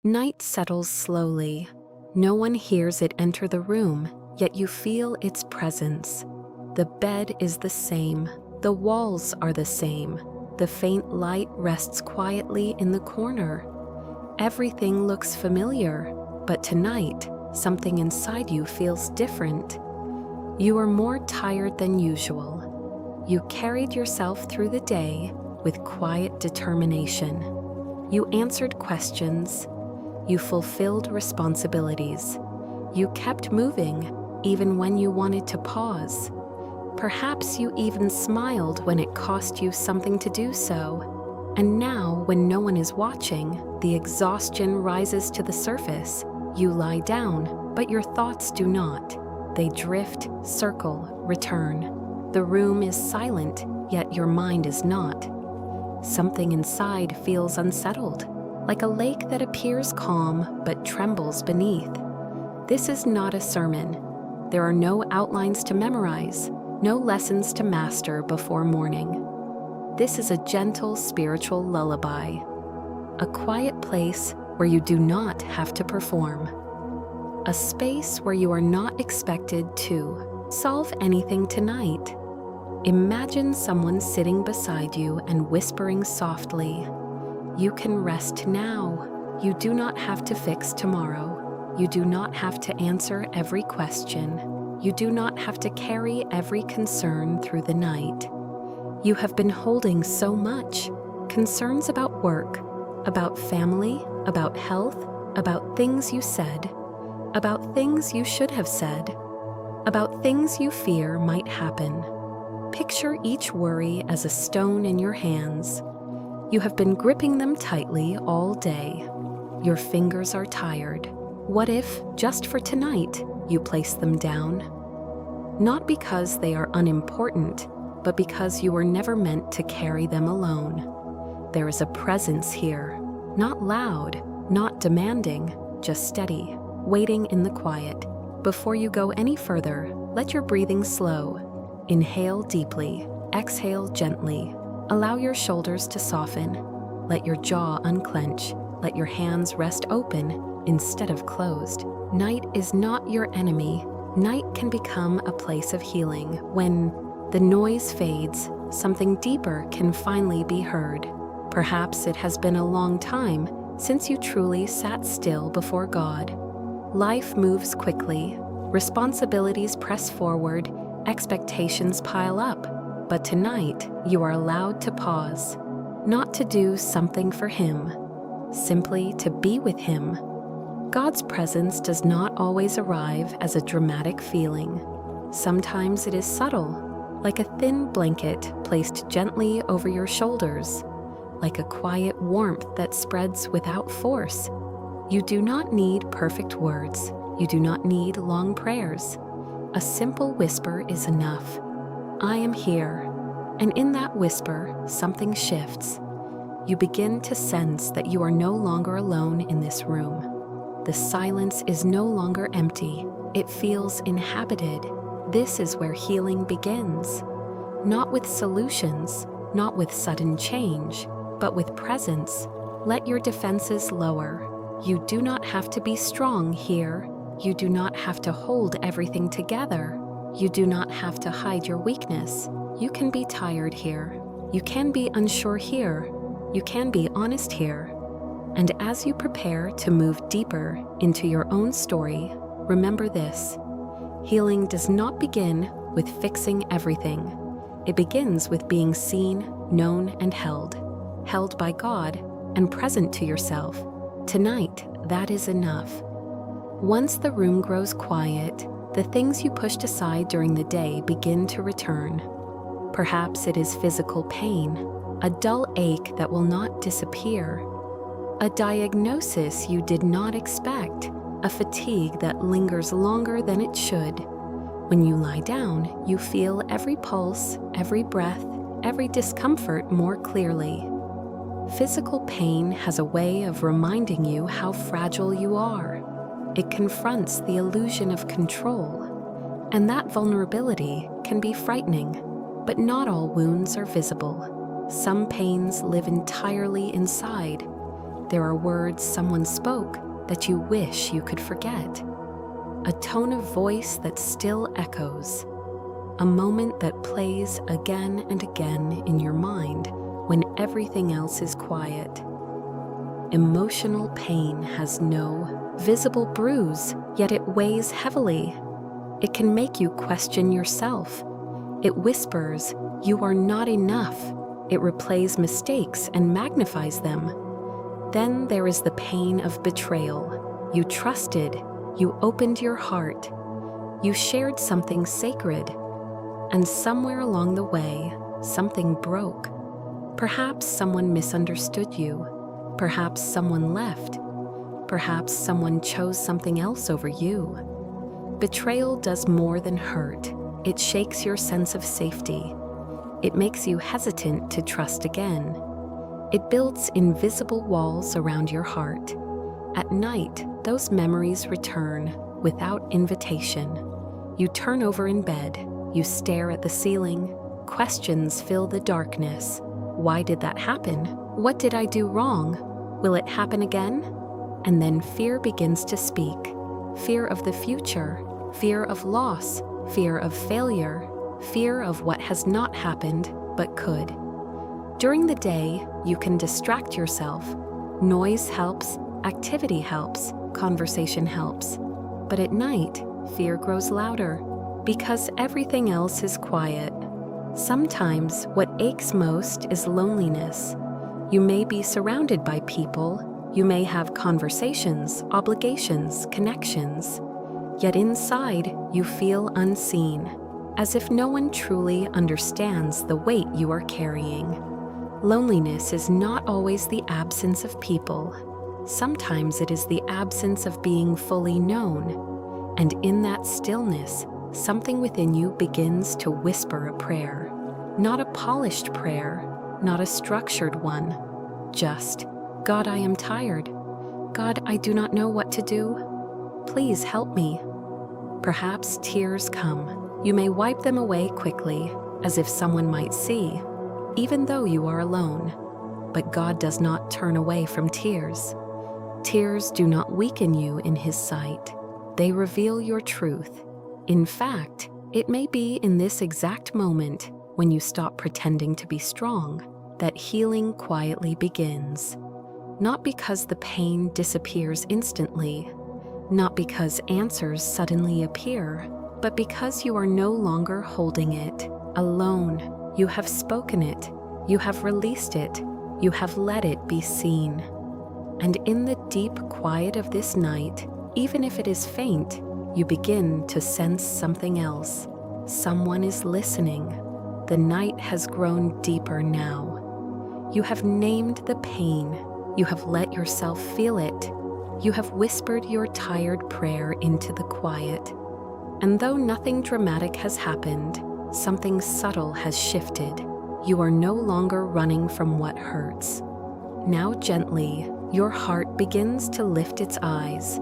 Night settles slowly. No one hears it enter the room, yet you feel its presence. The bed is the same. The walls are the same. The faint light rests quietly in the corner. Everything looks familiar, but tonight, something inside you feels different. You are more tired than usual. You carried yourself through the day with quiet determination. You answered questions. You fulfilled responsibilities. You kept moving, even when you wanted to pause. Perhaps you even smiled when it cost you something to do so. And now, when no one is watching, the exhaustion rises to the surface. You lie down, but your thoughts do not. They drift, circle, return. The room is silent, yet your mind is not. Something inside feels unsettled, like a lake that appears calm but trembles beneath. This is not a sermon. There are no outlines to memorize, no lessons to master before morning. This is a gentle spiritual lullaby, a quiet place where you do not have to perform, a space where you are not expected to solve anything tonight. Imagine someone sitting beside you and whispering softly, "You can rest now. You do not have to fix tomorrow. You do not have to answer every question. You do not have to carry every concern through the night. You have been holding so much. Concerns about work, about family, about health, about things you said, about things you should have said, about things you fear might happen. Picture each worry as a stone in your hands. You have been gripping them tightly all day. Your fingers are tired. What if, just for tonight, you place them down? Not because they are unimportant, but because you were never meant to carry them alone. There is a presence here, not loud, not demanding, just steady, waiting in the quiet. Before you go any further, let your breathing slow. Inhale deeply, exhale gently. Allow your shoulders to soften. Let your jaw unclench. Let your hands rest open instead of closed. Night is not your enemy. Night can become a place of healing. When the noise fades, something deeper can finally be heard. Perhaps it has been a long time since you truly sat still before God. Life moves quickly. Responsibilities press forward. Expectations pile up. But tonight, you are allowed to pause, not to do something for Him, simply to be with Him. God's presence does not always arrive as a dramatic feeling. Sometimes it is subtle, like a thin blanket placed gently over your shoulders, like a quiet warmth that spreads without force. You do not need perfect words. You do not need long prayers. A simple whisper is enough. I am here. And in that whisper, something shifts. You begin to sense that you are no longer alone in this room. The silence is no longer empty. It feels inhabited. This is where healing begins. Not with solutions, not with sudden change, but with presence. Let your defenses lower. You do not have to be strong here. You do not have to hold everything together. You do not have to hide your weakness. You can be tired here. You can be unsure here. You can be honest here. And as you prepare to move deeper into your own story, remember this: healing does not begin with fixing everything. It begins with being seen, known, and held by God and present to yourself. Tonight, that is enough. Once the room grows quiet, the things you pushed aside during the day begin to return. Perhaps it is physical pain, a dull ache that will not disappear, a diagnosis you did not expect, a fatigue that lingers longer than it should. When you lie down, you feel every pulse, every breath, every discomfort more clearly. Physical pain has a way of reminding you how fragile you are. It confronts the illusion of control, and that vulnerability can be frightening. But not all wounds are visible. Some pains live entirely inside. There are words someone spoke that you wish you could forget. A tone of voice that still echoes. A moment that plays again and again in your mind when everything else is quiet. Emotional pain has no visible bruise, yet it weighs heavily. It can make you question yourself. It whispers, "You are not enough." It replays mistakes and magnifies them. Then there is the pain of betrayal. You trusted, you opened your heart, you shared something sacred, and somewhere along the way, something broke. Perhaps someone misunderstood you. Perhaps someone left. Perhaps someone chose something else over you. Betrayal does more than hurt. It shakes your sense of safety. It makes you hesitant to trust again. It builds invisible walls around your heart. At night, those memories return without invitation. You turn over in bed. You stare at the ceiling. Questions fill the darkness. Why did that happen? What did I do wrong? Will it happen again? And then fear begins to speak. Fear of the future, fear of loss, fear of failure, fear of what has not happened but could. During the day, you can distract yourself. Noise helps, activity helps, conversation helps. But at night, fear grows louder because everything else is quiet. Sometimes what aches most is loneliness. You may be surrounded by people, you may have conversations, obligations, connections, yet inside you feel unseen, as if no one truly understands the weight you are carrying. Loneliness is not always the absence of people. Sometimes it is the absence of being fully known, and in that stillness, something within you begins to whisper a prayer. Not a polished prayer, not a structured one, just, "God, I am tired. God, I do not know what to do. Please help me." Perhaps tears come. You may wipe them away quickly, as if someone might see, even though you are alone. But God does not turn away from tears. Tears do not weaken you in His sight. They reveal your truth. In fact, it may be in this exact moment, when you stop pretending to be strong, that healing quietly begins. Not because the pain disappears instantly, not because answers suddenly appear, but because you are no longer holding it alone. You have spoken it, you have released it, you have let it be seen. And in the deep quiet of this night, even if it is faint, you begin to sense something else. Someone is listening. The night has grown deeper now. You have named the pain. You have let yourself feel it. You have whispered your tired prayer into the quiet. And though nothing dramatic has happened, something subtle has shifted. You are no longer running from what hurts. Now gently, your heart begins to lift its eyes.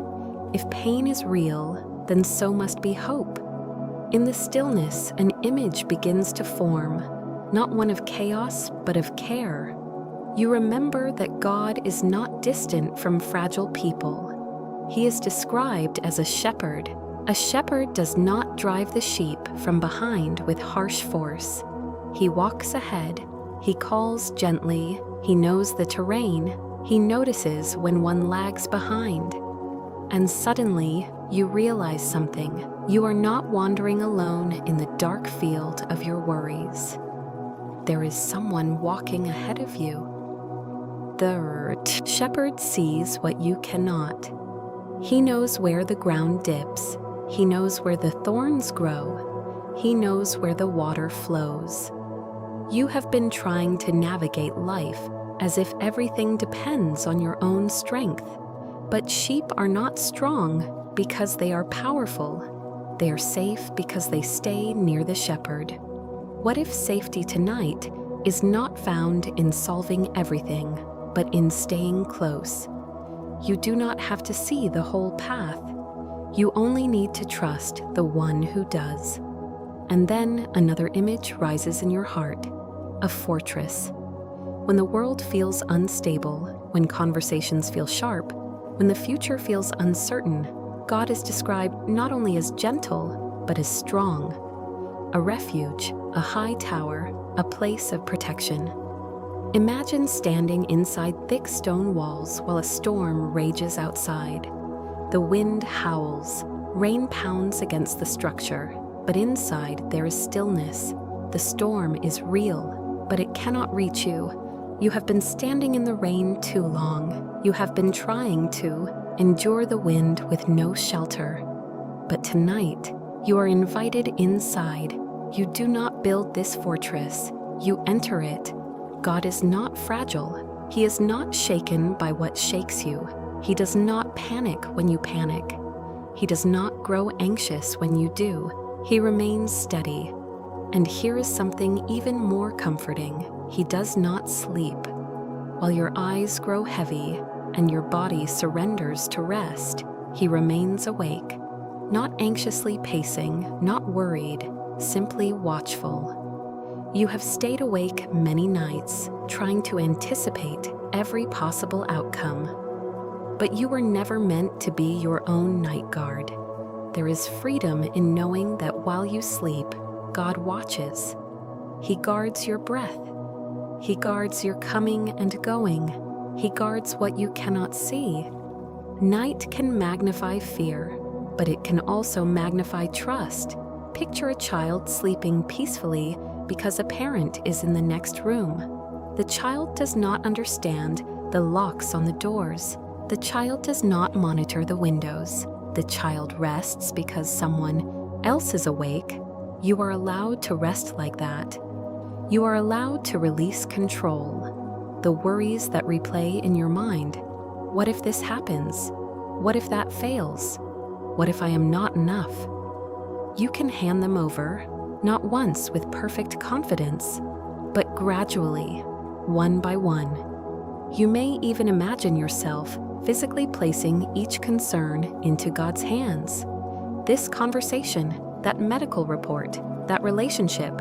If pain is real, then so must be hope. In the stillness, an image begins to form, not one of chaos, but of care. You remember that God is not distant from fragile people. He is described as a shepherd. A shepherd does not drive the sheep from behind with harsh force. He walks ahead, he calls gently, he knows the terrain, he notices when one lags behind. And suddenly, you realize something. You are not wandering alone in the dark field of your worries. There is someone walking ahead of you. The shepherd sees what you cannot. He knows where the ground dips. He knows where the thorns grow. He knows where the water flows. You have been trying to navigate life as if everything depends on your own strength. But sheep are not strong because they are powerful. They are safe because they stay near the shepherd. What if safety tonight is not found in solving everything, but in staying close? You do not have to see the whole path. You only need to trust the one who does. And then another image rises in your heart, a fortress. When the world feels unstable, when conversations feel sharp, when the future feels uncertain, God is described not only as gentle, but as strong. A refuge, a high tower, a place of protection. Imagine standing inside thick stone walls while a storm rages outside. The wind howls, rain pounds against the structure, but inside there is stillness. The storm is real, but it cannot reach you. You have been standing in the rain too long. You have been trying to endure the wind with no shelter. But tonight, you are invited inside. You do not build this fortress. You enter it. God is not fragile. He is not shaken by what shakes you. He does not panic when you panic. He does not grow anxious when you do. He remains steady. And here is something even more comforting. He does not sleep. While your eyes grow heavy and your body surrenders to rest, he remains awake, not anxiously pacing, not worried, simply watchful. You have stayed awake many nights, trying to anticipate every possible outcome. But you were never meant to be your own night guard. There is freedom in knowing that while you sleep, God watches. He guards your breath. He guards your coming and going. He guards what you cannot see. Night can magnify fear, but it can also magnify trust. Picture a child sleeping peacefully because a parent is in the next room. The child does not understand the locks on the doors. The child does not monitor the windows. The child rests because someone else is awake. You are allowed to rest like that. You are allowed to release control. The worries that replay in your mind. What if this happens? What if that fails? What if I am not enough? You can hand them over, not once with perfect confidence, but gradually, one by one. You may even imagine yourself physically placing each concern into God's hands. This conversation, that medical report, that relationship,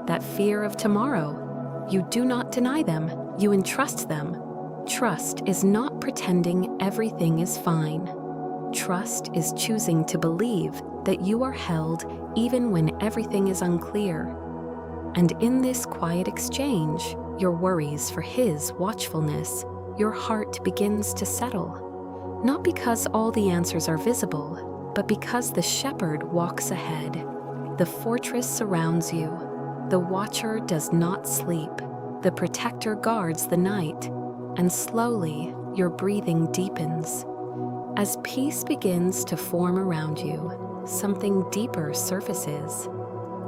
that fear of tomorrow. You do not deny them, you entrust them. Trust is not pretending everything is fine. Trust is choosing to believe that you are held even when everything is unclear. And in this quiet exchange, your worries for His watchfulness, your heart begins to settle. Not because all the answers are visible, but because the shepherd walks ahead. The fortress surrounds you. The watcher does not sleep. The protector guards the night. And slowly, your breathing deepens. As peace begins to form around you, something deeper surfaces.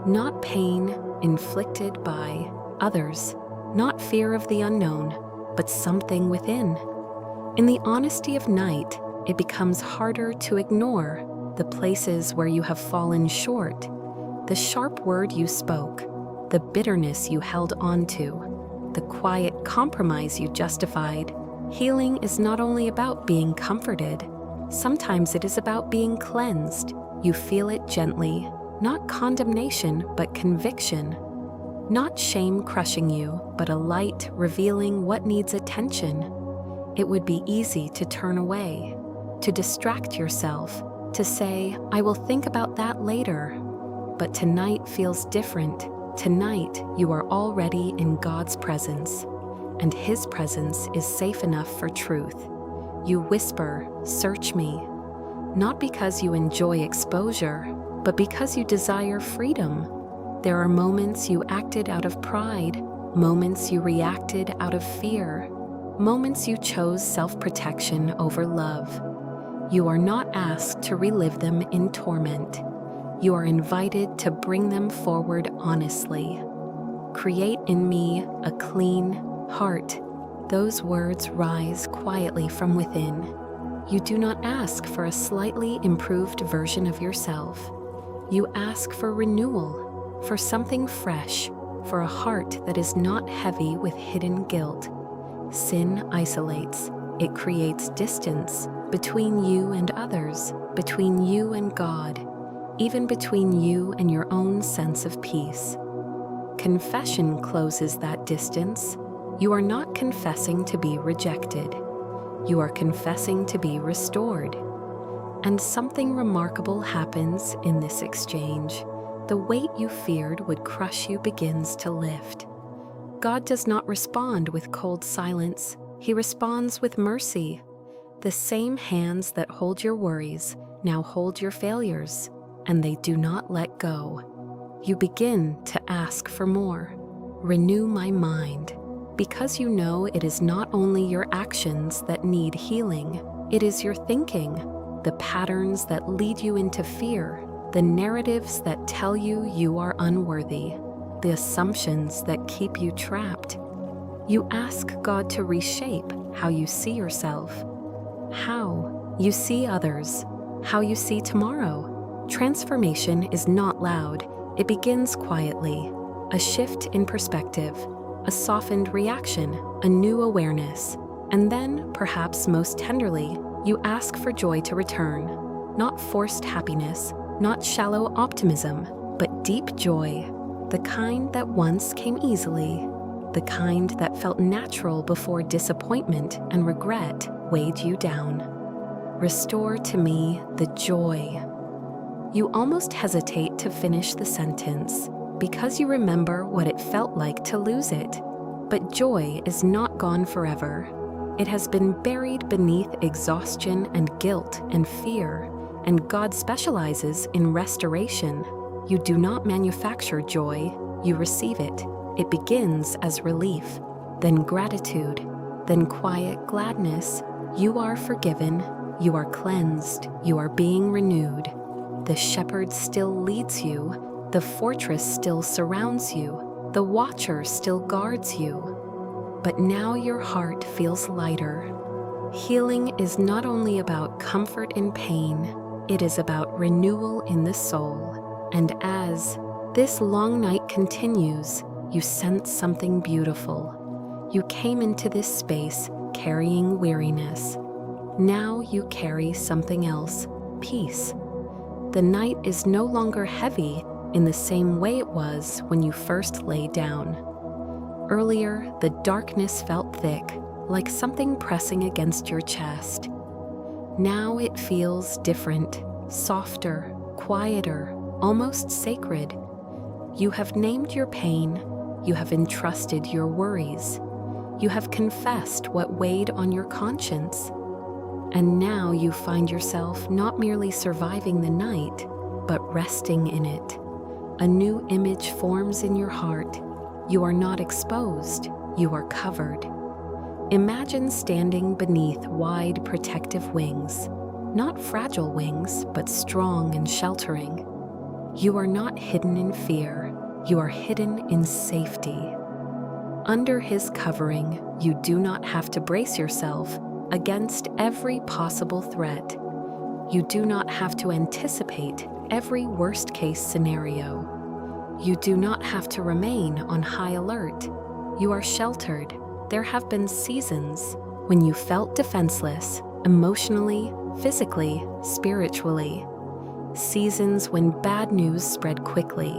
Not pain inflicted by others, not fear of the unknown, but something within. In the honesty of night, it becomes harder to ignore the places where you have fallen short, the sharp word you spoke, the bitterness you held on to, the quiet compromise you justified. Healing is not only about being comforted. Sometimes it is about being cleansed. You feel it gently, not condemnation, but conviction. Not shame crushing you, but a light revealing what needs attention. It would be easy to turn away, to distract yourself, to say, I will think about that later. But tonight feels different. Tonight, you are already in God's presence, and His presence is safe enough for truth. You whisper, search me, not because you enjoy exposure, but because you desire freedom. There are moments you acted out of pride, moments you reacted out of fear, moments you chose self-protection over love. You are not asked to relive them in torment. You are invited to bring them forward honestly. Create in me a clean heart. Those words rise quietly from within. You do not ask for a slightly improved version of yourself. You ask for renewal, for something fresh, for a heart that is not heavy with hidden guilt. Sin isolates. It creates distance between you and others, between you and God, even between you and your own sense of peace. Confession closes that distance. You are not confessing to be rejected. You are confessing to be restored. And something remarkable happens in this exchange. The weight you feared would crush you begins to lift. God does not respond with cold silence. He responds with mercy. The same hands that hold your worries now hold your failures, and they do not let go. You begin to ask for more. Renew my mind, because you know it is not only your actions that need healing, it is your thinking, the patterns that lead you into fear, the narratives that tell you you are unworthy, the assumptions that keep you trapped. You ask God to reshape how you see yourself, how you see others, how you see tomorrow. Transformation is not loud. It begins quietly. A shift in perspective, a softened reaction, a new awareness. And then, perhaps most tenderly, you ask for joy to return. Not forced happiness, not shallow optimism, but deep joy. The kind that once came easily. The kind that felt natural before disappointment and regret weighed you down. Restore to me the joy. You almost hesitate to finish the sentence because you remember what it felt like to lose it. But joy is not gone forever. It has been buried beneath exhaustion and guilt and fear, and God specializes in restoration. You do not manufacture joy, you receive it. It begins as relief, then gratitude, then quiet gladness. You are forgiven, you are cleansed, you are being renewed. The shepherd still leads you, the fortress still surrounds you, the watcher still guards you. But now your heart feels lighter. Healing is not only about comfort in pain, it is about renewal in the soul. And as this long night continues, you sense something beautiful. You came into this space carrying weariness. Now you carry something else, peace. The night is no longer heavy in the same way it was when you first lay down. Earlier, the darkness felt thick, like something pressing against your chest. Now it feels different, softer, quieter, almost sacred. You have named your pain, you have entrusted your worries, you have confessed what weighed on your conscience. And now you find yourself not merely surviving the night, but resting in it. A new image forms in your heart. You are not exposed, you are covered. Imagine standing beneath wide protective wings, not fragile wings, but strong and sheltering. You are not hidden in fear, you are hidden in safety. Under his covering, you do not have to brace yourself against every possible threat. You do not have to anticipate every worst-case scenario. You do not have to remain on high alert. You are sheltered. There have been seasons when you felt defenseless, emotionally, physically, spiritually. Seasons when bad news spread quickly,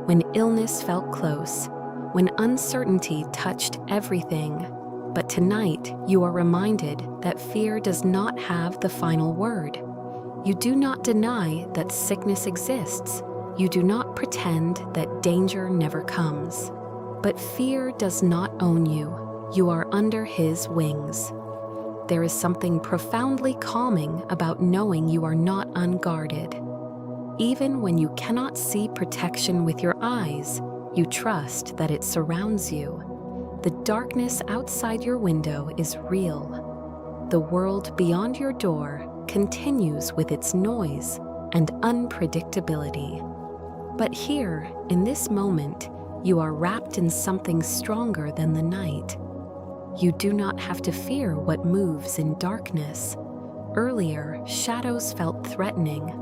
when illness felt close, when uncertainty touched everything. But tonight, you are reminded that fear does not have the final word. You do not deny that sickness exists. You do not pretend that danger never comes. But fear does not own you. You are under his wings. There is something profoundly calming about knowing you are not unguarded. Even when you cannot see protection with your eyes, you trust that it surrounds you. The darkness outside your window is real. The world beyond your door continues with its noise and unpredictability. But here, in this moment, you are wrapped in something stronger than the night. You do not have to fear what moves in darkness. Earlier, shadows felt threatening.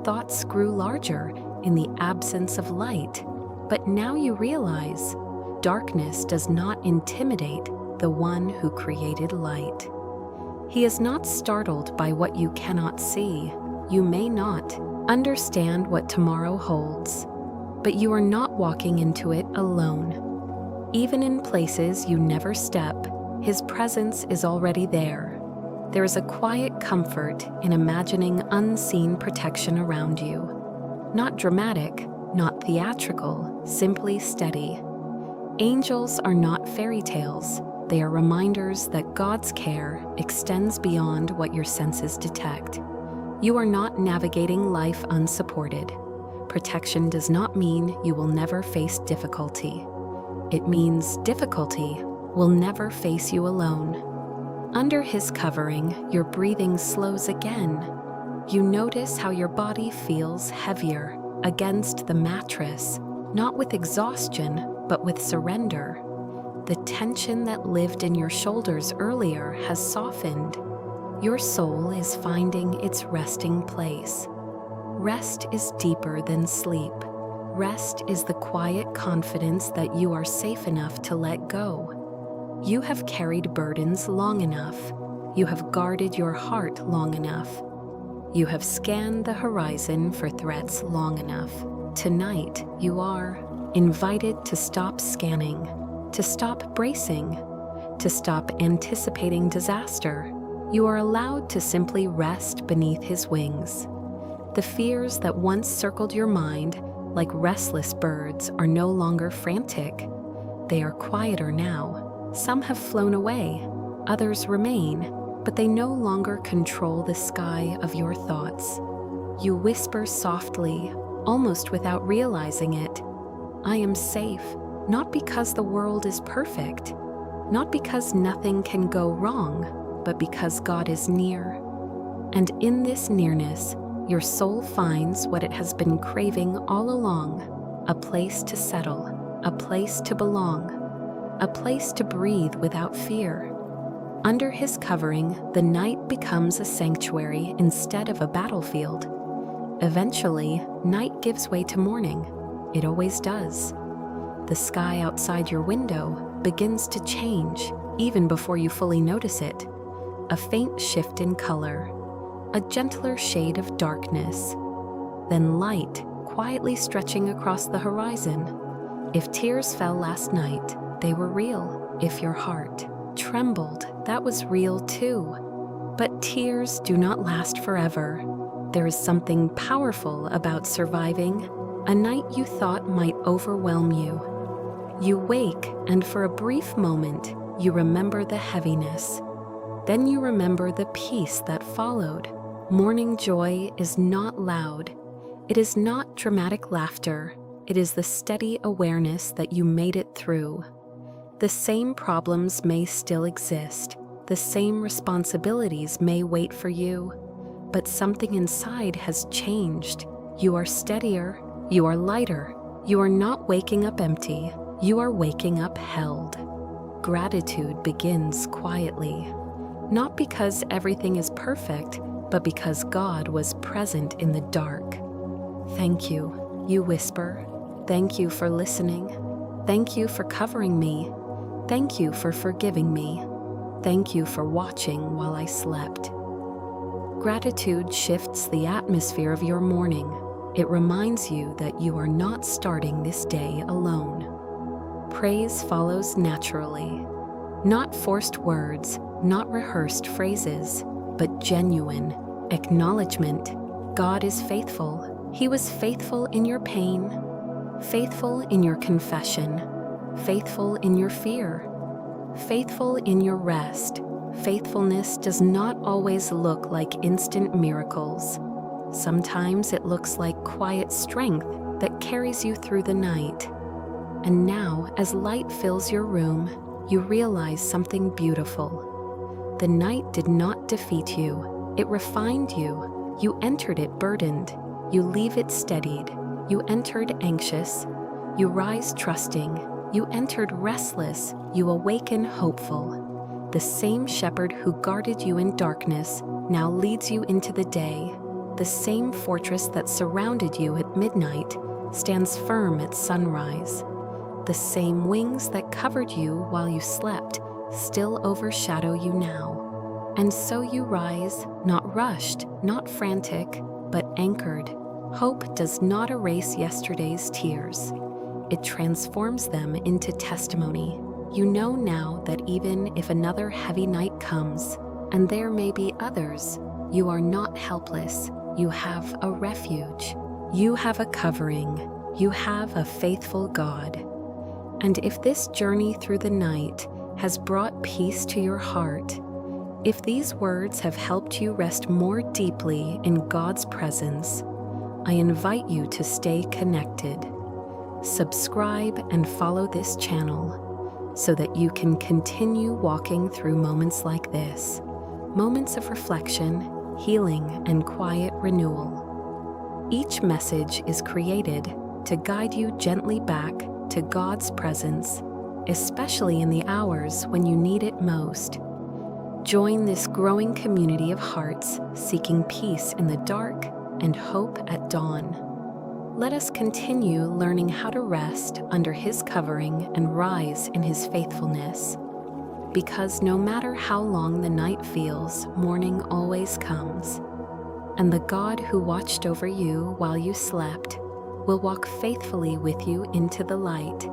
Thoughts grew larger in the absence of light. But now you realize, darkness does not intimidate the one who created light. He is not startled by what you cannot see. You may not understand what tomorrow holds, but you are not walking into it alone. Even in places you never step, His presence is already there. There is a quiet comfort in imagining unseen protection around you. Not dramatic, not theatrical, simply steady. Angels are not fairy tales. They are reminders that God's care extends beyond what your senses detect. You are not navigating life unsupported. Protection does not mean you will never face difficulty. It means difficulty will never face you alone. Under His covering, your breathing slows again. You notice how your body feels heavier against the mattress, not with exhaustion, but with surrender. The tension that lived in your shoulders earlier has softened. Your soul is finding its resting place. Rest is deeper than sleep. Rest is the quiet confidence that you are safe enough to let go. You have carried burdens long enough. You have guarded your heart long enough. You have scanned the horizon for threats long enough. Tonight, you are invited to stop scanning, to stop bracing, to stop anticipating disaster. You are allowed to simply rest beneath His wings. The fears that once circled your mind like restless birds are no longer frantic. They are quieter now. Some have flown away, others remain, but they no longer control the sky of your thoughts. You whisper softly, almost without realizing it, I am safe, not because the world is perfect, not because nothing can go wrong, but because God is near. And in this nearness, your soul finds what it has been craving all along, a place to settle, a place to belong, a place to breathe without fear. Under His covering, the night becomes a sanctuary instead of a battlefield. Eventually, night gives way to morning. It always does. The sky outside your window begins to change, even before you fully notice it. A faint shift in color, a gentler shade of darkness, then light quietly stretching across the horizon. If tears fell last night, they were real. If your heart trembled, that was real too. But tears do not last forever. There is something powerful about surviving a night you thought might overwhelm you. You wake, and for a brief moment, you remember the heaviness. Then you remember the peace that followed. Morning joy is not loud. It is not dramatic laughter. It is the steady awareness that you made it through. The same problems may still exist. The same responsibilities may wait for you. But something inside has changed. You are steadier. You are lighter. You are not waking up empty. You are waking up held. Gratitude begins quietly. Not because everything is perfect, but because God was present in the dark. Thank you, you whisper. Thank you for listening. Thank you for covering me. Thank you for forgiving me. Thank you for watching while I slept. Gratitude shifts the atmosphere of your morning. It reminds you that you are not starting this day alone. Praise follows naturally. Not forced words, not rehearsed phrases, but genuine acknowledgement. God is faithful. He was faithful in your pain, faithful in your confession, faithful in your fear, faithful in your rest. Faithfulness does not always look like instant miracles. Sometimes it looks like quiet strength that carries you through the night. And now, as light fills your room, you realize something beautiful. The night did not defeat you. It refined you. You entered it burdened. You leave it steadied. You entered anxious. You rise trusting. You entered restless. You awaken hopeful. The same shepherd who guarded you in darkness now leads you into the day. The same fortress that surrounded you at midnight stands firm at sunrise. The same wings that covered you while you slept still overshadow you now. And so you rise, not rushed, not frantic, but anchored. Hope does not erase yesterday's tears. it transforms them into testimony. You know now that even if another heavy night comes, and there may be others, you are not helpless. You have a refuge. You have a covering. You have a faithful God. And if this journey through the night has brought peace to your heart, if these words have helped you rest more deeply in God's presence, I invite you to stay connected. Subscribe and follow this channel so that you can continue walking through moments like this, moments of reflection, healing, and quiet renewal. Each message is created to guide you gently back to God's presence, especially in the hours when you need it most. Join this growing community of hearts seeking peace in the dark and hope at dawn. Let us continue learning how to rest under His covering and rise in His faithfulness. Because no matter how long the night feels, morning always comes. And the God who watched over you while you slept will walk faithfully with you into the light.